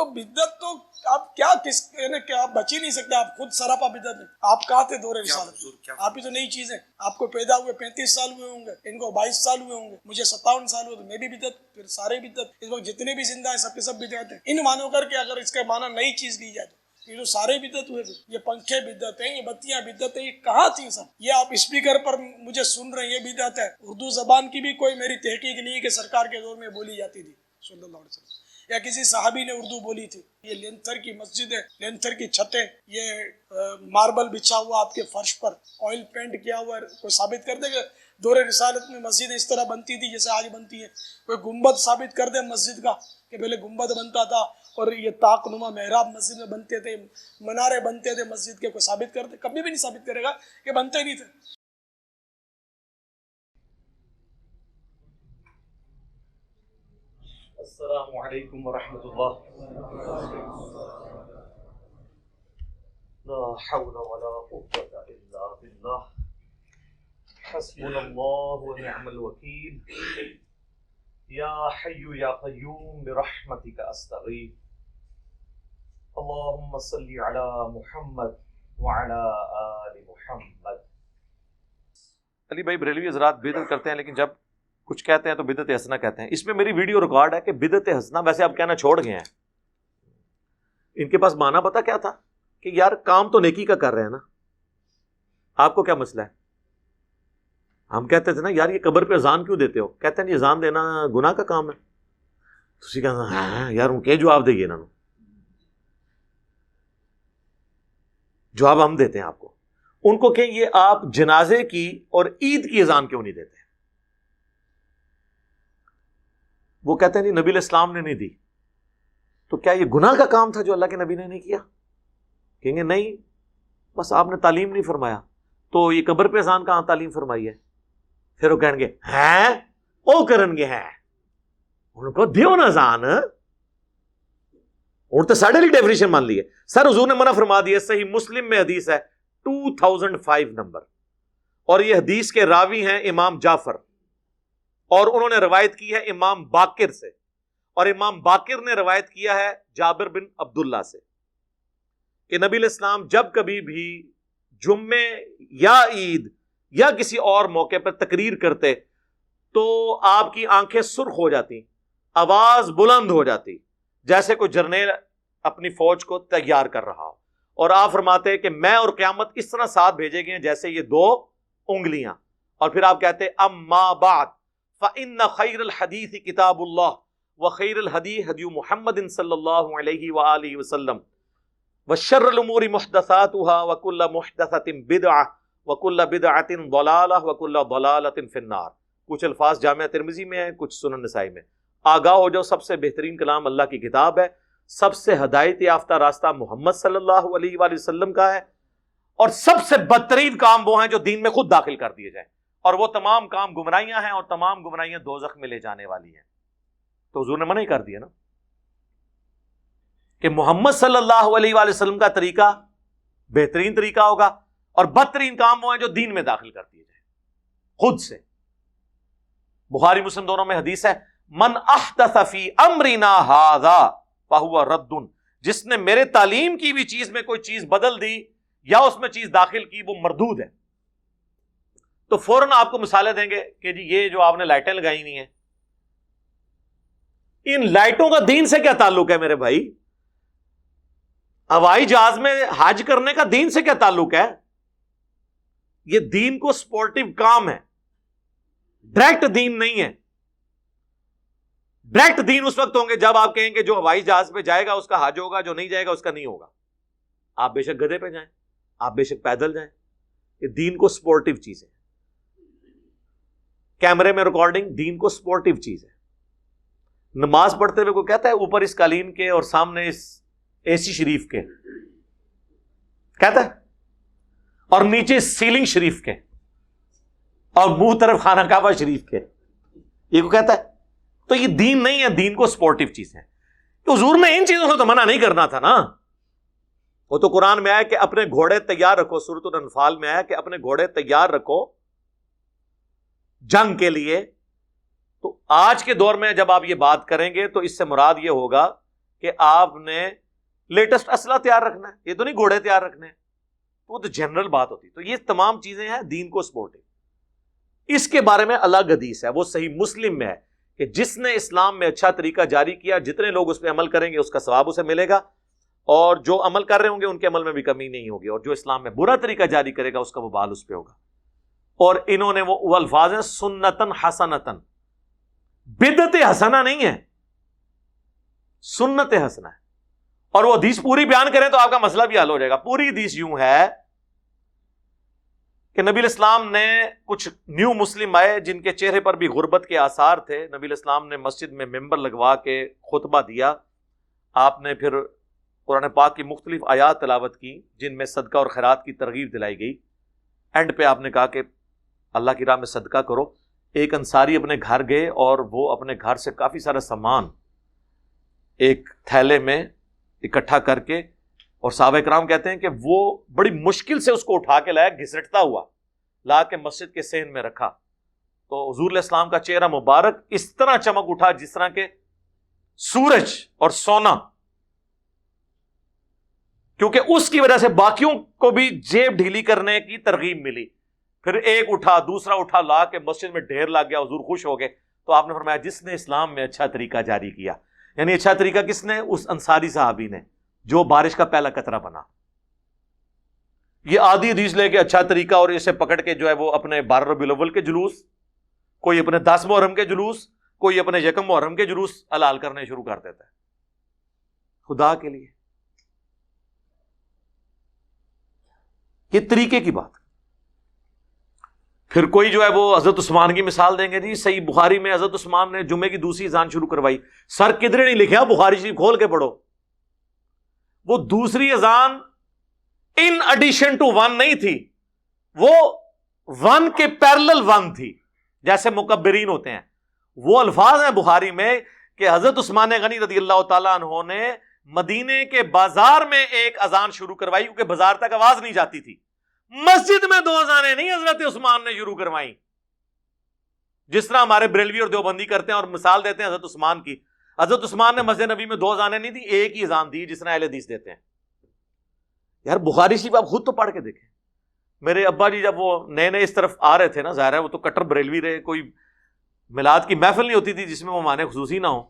تو بدعت تو آپ کیا آپ بچ ہی نہیں سکتے، آپ خود سراپا بدعت میں. آپ کہاں تھے دور رسالت؟ آپ ہی تو نئی چیز ہے. آپ کو پیدا ہوئے 35 سال ہوئے ہوں گے، ان کو 22 سال ہوئے ہوں گے، مجھے 57 سال ہوئے، تو میں بھی بدعت، پھر سارے بدعت. اس وقت جتنے بھی زندہ ہیں سب کے سب بدعت ہیں. ان معنوں کر کے اگر اس کا معنی نئی چیز لی جائے تو یہ جو سارے بدعت ہوئے تھے، یہ پنکھے بدعت ہیں، یہ بتیاں بدعت ہیں، یہ کہاں تھی سب؟ یہ آپ اسپیکر پر مجھے سن رہے ہیں، یہ بدعت ہے. اردو زبان کی بھی کوئی میری تحقیق نہیں ہے کہ سرکار کے دور میں بولی جاتی تھی صلی اللہ علیہ وسلم، یا کسی صحابی نے اردو بولی تھی. یہ لینتھر کی مسجد ہے، لینتھر کی چھتیں، یہ ماربل بچھا ہوا آپ کے فرش پر، آئل پینٹ کیا ہوا ہے. کوئی ثابت کر دے کہ دور رسالت میں مسجد اس طرح بنتی تھی جیسے آج بنتی ہے؟ کوئی گنبد ثابت کر دے مسجد کا کہ پہلے گنبد بنتا تھا اور یہ طاق نما محراب مسجد میں بنتے تھے، منارے بنتے تھے مسجد کے؟ کوئی ثابت کر دے؟ کبھی بھی نہیں ثابت کرے گا کہ بنتے نہیں تھے. السلام علیکم ورحمۃ اللہ. لا حول ولا قوة الا باللہ. حسبنا اللہ ونعم الوکیل. یا حی یا قیوم برحمتک استغیث. اللہم صلی علی محمد وعلی آل محمد. علی بھائی بریلوی حضرات بدعت کرتے ہیں، لیکن جب کچھ کہتے ہیں تو بدعت حسنہ کہتے ہیں. اس میں میری ویڈیو ریکارڈ ہے کہ بدعت حسنہ ویسے آپ کہنا چھوڑ گئے ہیں. ان کے پاس معنی پتا کیا تھا کہ یار کام تو نیکی کا کر رہے ہیں نا، آپ کو کیا مسئلہ ہے؟ ہم کہتے تھے نا یار یہ قبر پہ اذان کیوں دیتے ہو؟ کہتے ہیں یہ اذان دینا گناہ کا کام ہے. تسی کہنا ہاں یار ان کے جواب دئیے نا، جواب ہم دیتے ہیں آپ کو. ان کو کہ یہ آپ جنازے کی اور عید کی اذان کیوں نہیں دیتے؟ وہ کہتے ہیں نہیں نبی علیہ السلام نے نہیں دی. تو کیا یہ گناہ کا کام تھا جو اللہ کے نبی نے نہیں کیا؟ کہیں گے نہیں، بس آپ نے تعلیم نہیں فرمایا. تو یہ قبر پہ اذان کہاں تعلیم فرمائی ہے؟ پھر وہ کہیں گے ہیں او کرن گے ہیں ان کو دیو نا اذان. اور تو ساڑھے لی ڈیفینیشن مان لی ہے سر. حضور نے منع فرما دیا. صحیح مسلم میں حدیث ہے 2005 نمبر، اور یہ حدیث کے راوی ہیں امام جعفر، اور انہوں نے روایت کی ہے امام باقر سے، اور امام باقر نے روایت کیا ہے جابر بن عبداللہ سے کہ نبی علیہ السلام جب کبھی بھی جمعے یا عید یا کسی اور موقع پر تقریر کرتے تو آپ کی آنکھیں سرخ ہو جاتی، آواز بلند ہو جاتی، جیسے کوئی جرنیل اپنی فوج کو تیار کر رہا ہو. اور آپ فرماتے کہ میں اور قیامت اس طرح ساتھ بھیجے گئے ہیں جیسے یہ دو انگلیاں. اور پھر آپ کہتے اما بعد فإن خیر الحدیث کتاب اللہ وخیر الہدی ہدی محمد صلی اللہ علیہ وآلہ وسلم وشر الامور محدثاتها وکل محدثۃ بدعہ وکل بدعۃ ضلالہ وکل ضلالۃ فی النار. کچھ الفاظ جامعہ ترمذی میں ہیں، کچھ سنن نسائی میں. آگاہ ہو جاؤ، سب سے بہترین کلام اللہ کی کتاب ہے، سب سے ہدایت یافتہ راستہ محمد صلی اللہ علیہ وآلہ وسلم کا ہے، اور سب سے بدترین کام وہ ہیں جو دین میں خود داخل کر دیے جائیں، اور وہ تمام کام گمراہیاں ہیں، اور تمام گمراہیاں دوزخ میں لے جانے والی ہیں. تو حضور نے منع ہی کر دیا نا کہ محمد صلی اللہ علیہ وآلہ وسلم کا طریقہ بہترین طریقہ ہوگا، اور بدترین کام وہ ہیں جو دین میں داخل کر دیے جائیں خود سے. بخاری مسلم دونوں میں حدیث ہے من احدث فی امرنا ھذا فہو رد. جس نے میرے تعلیم کی بھی چیز میں کوئی چیز بدل دی یا اس میں چیز داخل کی وہ مردود ہے. تو فوراً آپ کو مثالیں دیں گے کہ جی یہ جو آپ نے لائٹیں لگائی ہوئی ہیں، ان لائٹوں کا دین سے کیا تعلق ہے میرے بھائی؟ ہوائی جہاز میں حج کرنے کا دین سے کیا تعلق ہے؟ یہ دین کو سپورٹیو کام ہے، ڈائریکٹ دین نہیں ہے. ڈائریکٹ دین اس وقت ہوں گے جب آپ کہیں گے جو ہوائی جہاز پہ جائے گا اس کا حج ہوگا، جو نہیں جائے گا اس کا نہیں ہوگا. آپ بے شک گدھے پہ جائیں، آپ بے شک پیدل جائیں، یہ دین کو سپورٹیو چیز ہے. کیمرے میں ریکارڈنگ دین کو سپورٹیو چیز ہے. نماز پڑھتے ہوئے کوئی کہتا ہے اوپر اس قالین کے اور سامنے اس اے سی شریف کے، کہتا ہے، اور نیچے سیلنگ شریف کے، اور منہ طرف خانہ کعبہ شریف کے، یہ کو کہتا ہے؟ تو یہ دین نہیں ہے، دین کو سپورٹیو چیز ہے. تو حضور نے ان چیزوں سے تو منع نہیں کرنا تھا نا. وہ تو قرآن میں آیا کہ اپنے گھوڑے تیار رکھو، سورۃ الانفال میں آیا کہ اپنے گھوڑے تیار رکھو جنگ کے لیے. تو آج کے دور میں جب آپ یہ بات کریں گے تو اس سے مراد یہ ہوگا کہ آپ نے لیٹسٹ اسلحہ تیار رکھنا ہے, یہ تو نہیں گھوڑے تیار رکھنے ہیں, وہ تو جنرل بات ہوتی. تو یہ تمام چیزیں ہیں دین کو سپورٹنگ. اس کے بارے میں الگ حدیث ہے, وہ صحیح مسلم میں ہے کہ جس نے اسلام میں اچھا طریقہ جاری کیا, جتنے لوگ اس پہ عمل کریں گے اس کا ثواب اسے ملے گا, اور جو عمل کر رہے ہوں گے ان کے عمل میں بھی کمی نہیں ہوگی, اور جو اسلام میں برا طریقہ جاری کرے گا اس کا وبال اس پہ ہوگا. اور انہوں نے وہ الفاظ ہیں سنتن حسنتن, بدعت حسنہ نہیں ہے, سنت حسنہ ہے. اور وہ حدیث پوری بیان کریں تو آپ کا مسئلہ بھی حل ہو جائے گا. پوری حدیث یوں ہے کہ نبی الاسلام نے کچھ نیو مسلم آئے جن کے چہرے پر بھی غربت کے آثار تھے. نبی الاسلام نے مسجد میں ممبر لگوا کے خطبہ دیا. آپ نے پھر قرآن پاک کی مختلف آیات تلاوت کی جن میں صدقہ اور خیرات کی ترغیب دلائی گئی. اینڈ پہ آپ نے کہا کہ اللہ کی راہ میں صدقہ کرو. ایک انصاری اپنے گھر گئے اور وہ اپنے گھر سے کافی سارا سامان ایک تھیلے میں اکٹھا کر کے, اور صحابہ کرام کہتے ہیں کہ وہ بڑی مشکل سے اس کو اٹھا کے لایا, گھسٹتا ہوا لا کے مسجد کے صحن میں رکھا. تو حضور علیہ السلام کا چہرہ مبارک اس طرح چمک اٹھا جس طرح کے سورج اور سونا, کیونکہ اس کی وجہ سے باقیوں کو بھی جیب ڈھیلی کرنے کی ترغیب ملی. پھر ایک اٹھا, دوسرا اٹھا, لا کے مسجد میں ڈھیر لگ گیا. حضور خوش ہو گئے. تو آپ نے فرمایا جس نے اسلام میں اچھا طریقہ جاری کیا, یعنی اچھا طریقہ کس نے؟ اس انصاری صحابی نے جو بارش کا پہلا قطرہ بنا. یہ آدھی حدیث لے کے اچھا طریقہ اور اسے پکڑ کے جو ہے وہ اپنے 12 ربیع الاول کے جلوس, کوئی اپنے 10 محرم کے جلوس, کوئی اپنے 1 محرم کے جلوس حلال کرنے شروع کر دیتا ہے. خدا کے لیے یہ طریقے کی بات. پھر کوئی جو ہے وہ حضرت عثمان کی مثال دیں گے, جی صحیح بخاری میں حضرت عثمان نے جمعے کی دوسری اذان شروع کروائی. سر کدھر نہیں لکھا, بخاری شریف کھول کے پڑھو. وہ دوسری اذان ان ایڈیشن ٹو 1 نہیں تھی, وہ 1 کے پیرلل 1 تھی, جیسے مکبرین ہوتے ہیں. وہ الفاظ ہیں بخاری میں کہ حضرت عثمان غنی رضی اللہ تعالیٰ عنہ نے مدینے کے بازار میں ایک اذان شروع کروائی, کیونکہ بازار تک آواز نہیں جاتی تھی. مسجد میں 2 اذانیں نہیں حضرت عثمان نے شروع کروائی, جس طرح ہمارے بریلوی اور دیوبندی کرتے ہیں اور مثال دیتے ہیں حضرت عثمان کی. حضرت عثمان نے مسجد نبی میں 2 اذانیں نہیں دی, ایک ہی اذان دی, جس طرح اہل حدیث دیتے ہیں. یار بخاری شریف آپ خود تو پڑھ کے دیکھیں. میرے ابا جی جب وہ نئے نئے اس طرف آ رہے تھے نا, ظاہر ہے وہ تو کٹر بریلوی رہے, کوئی میلاد کی محفل نہیں ہوتی تھی جس میں وہ معنی خصوصی نہ ہو.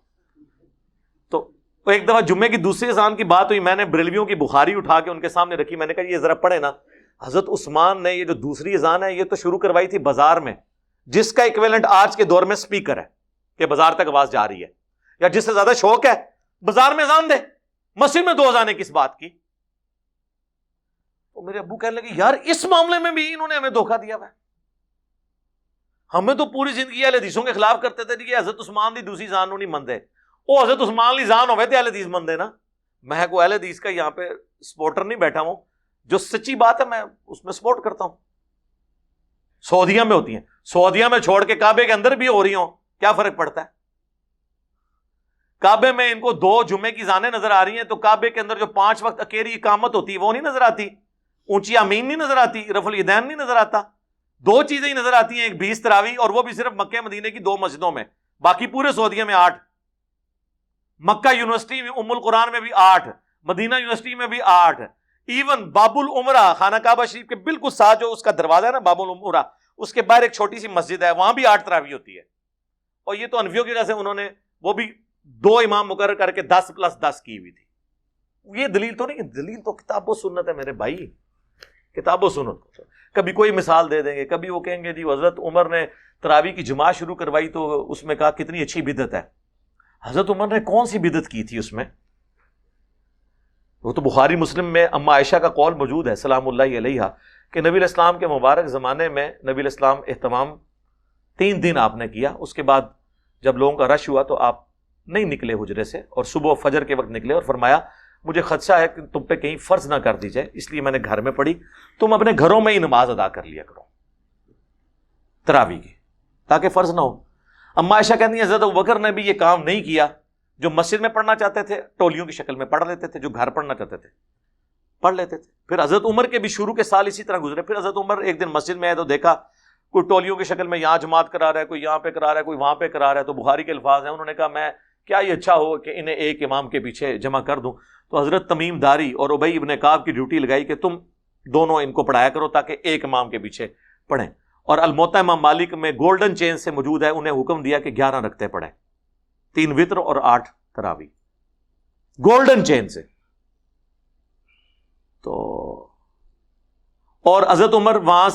تو ایک دفعہ جمعے کی دوسری اذان کی بات ہوئی, میں نے بریلویوں کی بخاری اٹھا کے ان کے سامنے رکھی. میں نے کہا یہ ذرا پڑھے نا, حضرت عثمان نے یہ جو دوسری اذان ہے یہ تو شروع کروائی تھی بازار میں, جس کا ایکویلنٹ آج کے دور میں سپیکر ہے کہ بازار تک آواز جا رہی ہے. یا جس سے زیادہ شوق ہے بازار میں اذان دے, مسجد میں 2 اذانیں کس بات کی. تو میرے ابو کہنے لگے یار اس معاملے میں بھی انہوں نے ہمیں دھوکہ دیا ہے. ہمیں تو پوری زندگی اہل حدیثوں کے خلاف کرتے تھے کہ حضرت عثمان دی دوسری اذان نہیں مندے, وہ حضرت عثمان لی اذان ہوئے تھے اہل حدیث مندے نا. میں کو اہل حدیث کا یہاں پہ سپورٹر نہیں بیٹھا ہوں, جو سچی بات ہے میں اس میں سپورٹ کرتا ہوں. سعودیہ میں ہوتی ہیں, سعودیہ میں چھوڑ کے کعبے کے اندر بھی ہو رہی ہوں, کیا فرق پڑتا ہے؟ کعبے میں ان کو 2 جمعے کی اذانیں نظر آ رہی ہیں, تو کعبے کے اندر جو 5 وقت اکیری اقامت ہوتی ہے وہ نہیں نظر آتی, اونچی آمین نہیں نظر آتی, رفع الیدین نہیں نظر آتا. 2 چیزیں ہی نظر آتی ہیں, ایک 20 تراویح, اور وہ بھی صرف مکہ مدینے کی 2 مسجدوں میں, باقی پورے سعودیہ میں 8. مکہ یونیورسٹی میں ام القرآن میں بھی 8, مدینہ یونیورسٹی میں بھی 8, ایون باب العمرہ خانہ کعبہ شریف کے بالکل ساتھ جو اس کا دروازہ ہے نا باب العمرہ, اس کے باہر ایک چھوٹی سی مسجد ہے, وہاں بھی 8 تراویح ہوتی ہے. اور یہ تو انفیوں کی وجہ سے انہوں نے وہ بھی 2 امام مقرر کر کے 10+10 کی ہوئی تھی. یہ دلیل تو نہیں, دلیل تو کتاب و سنت ہے میرے بھائی, کتاب و سنت. کبھی کوئی مثال دے دیں گے, کبھی وہ کہیں گے جی حضرت عمر نے تراویح کی جماعت شروع کروائی تو اس میں کہا کتنی اچھی بدعت ہے. حضرت عمر نے کون سی بدعت کی تھی اس میں؟ وہ تو بخاری مسلم میں اما عائشہ کا قول موجود ہے سلام اللہ علیہا کہ نبی الاسلام کے مبارک زمانے میں نبی الاسلام اہتمام 3 دن آپ نے کیا. اس کے بعد جب لوگوں کا رش ہوا تو آپ نہیں نکلے حجرے سے, اور صبح فجر کے وقت نکلے اور فرمایا مجھے خدشہ ہے کہ تم پہ کہیں فرض نہ کر دی جائے, اس لیے میں نے گھر میں پڑھی, تم اپنے گھروں میں ہی نماز ادا کر لیا کرو تراویح کی, تاکہ فرض نہ ہو. اما عائشہ کہتی ہیں حضرت ابوبکر نے بھی یہ کام نہیں کیا, جو مسجد میں پڑھنا چاہتے تھے ٹولیوں کی شکل میں پڑھ لیتے تھے, جو گھر پڑھنا چاہتے تھے پڑھ لیتے تھے. پھر حضرت عمر کے بھی شروع کے سال اسی طرح گزرے. پھر حضرت عمر ایک دن مسجد میں آئے تو دیکھا کوئی ٹولیوں کی شکل میں یہاں جماعت کرا رہا ہے, کوئی یہاں پہ کرا رہا ہے, کوئی وہاں پہ کرا رہا ہے. تو بخاری کے الفاظ ہیں, انہوں نے کہا میں کیا یہ اچھا ہو کہ انہیں ایک امام کے پیچھے جمع کر دوں. تو حضرت تمیم داری اور ابی ابن کعب کی ڈیوٹی لگائی کہ تم دونوں ان کو پڑھایا کرو تاکہ ایک امام کے پیچھے پڑھیں. اور الموطا امام مالک میں گولڈن چین سے موجود ہے, انہیں حکم دیا کہ 11 رکعتیں پڑھیں, 3 وتر اور 8 تراویح, گولڈن چین سے. تو اور حضرت عمر وہاں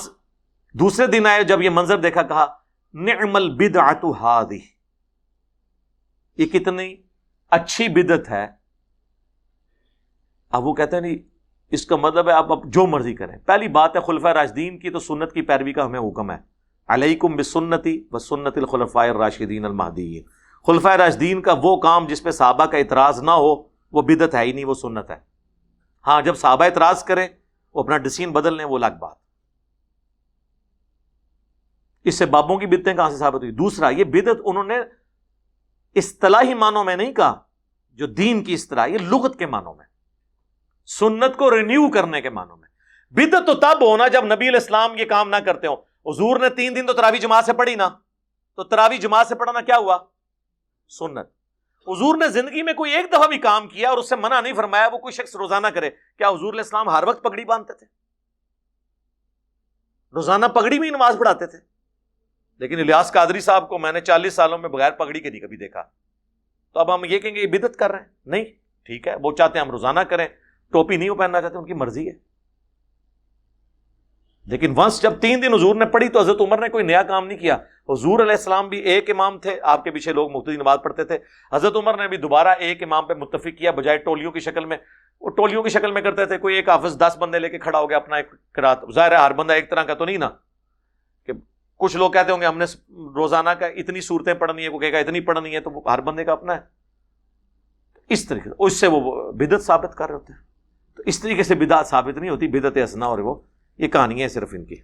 دوسرے دن آئے, جب یہ منظر دیکھا کہا نعم البدعۃ ہذہ, یہ کتنی اچھی بدعت ہے. اب وہ کہتے ہیں نہیں, اس کا مطلب ہے آپ اب جو مرضی کریں. پہلی بات ہے خلفاء راشدین کی تو سنت کی پیروی کا ہمیں حکم ہے, علیکم بسنتی وسنت الخلفاء الراشدین المہدیین. خلفاء راشدین کا وہ کام جس پہ صحابہ کا اعتراض نہ ہو وہ بدعت ہے ہی نہیں, وہ سنت ہے. ہاں جب صحابہ اعتراض کریں, وہ اپنا ڈسین بدل لیں, وہ الگ بات. اس سے بابوں کی بدعتیں کہاں سے ثابت ہوئی؟ دوسرا, یہ بدعت انہوں نے اصطلاحی معنوں میں نہیں کہا, جو دین کی اصطلاح, یہ لغت کے معنوں میں, سنت کو رینیو کرنے کے معنوں میں. بدعت تو تب ہونا جب نبی علیہ السلام یہ کام نہ کرتے ہوں. حضور نے 3 دن تو تراویح جماعت سے پڑھی نا, تو تراویح جماعت سے پڑھنا کیا ہوا؟ سنت. حضور نے زندگی میں کوئی ایک دفعہ بھی کام کیا اور اس سے منع نہیں فرمایا وہ کوئی شخص روزانہ کرے. کیا حضور علیہ السلام ہر وقت پگڑی باندھتے تھے؟ روزانہ پگڑی میں ہی نماز پڑھاتے تھے. لیکن الیاس قادری صاحب کو میں نے 40 سالوں میں بغیر پگڑی کے نہیں کبھی دیکھا. تو اب ہم یہ کہیں گے یہ بدعت کر رہے ہیں؟ نہیں, ٹھیک ہے, وہ چاہتے ہیں ہم روزانہ کریں, ٹوپی نہیں وہ پہننا چاہتے, ان کی مرضی ہے. لیکن ونس جب 3 دن حضور نے پڑھی تو حضرت عمر نے کوئی نیا کام نہیں کیا. حضور علیہ السلام بھی ایک امام تھے, آپ کے پیچھے لوگ مقتدی نماز پڑھتے تھے. حضرت عمر نے بھی دوبارہ ایک امام پہ متفق کیا, بجائے ٹولیوں کی شکل میں. وہ ٹولیوں کی شکل میں کرتے تھے, کوئی ایک حافظ 10 بندے لے کے کھڑا ہو گیا اپنا ایک قرات. ظاہر ہے ہر بندہ ایک طرح کا تو نہیں نا, کہ کچھ لوگ کہتے ہوں گے ہم نے روزانہ کا اتنی صورتیں پڑھنی ہے, کوئی کہے گا اتنی پڑھنی ہے, تو وہ ہر بندے کا اپنا ہے. اس طریقے سے اس سے وہ بدعت ثابت کر رہے ہوتے ہیں. تو اس طریقے سے بدعت ثابت نہیں ہوتی, بدعت حسنہ اور وہ یہ کہانی ہے صرف ان کی.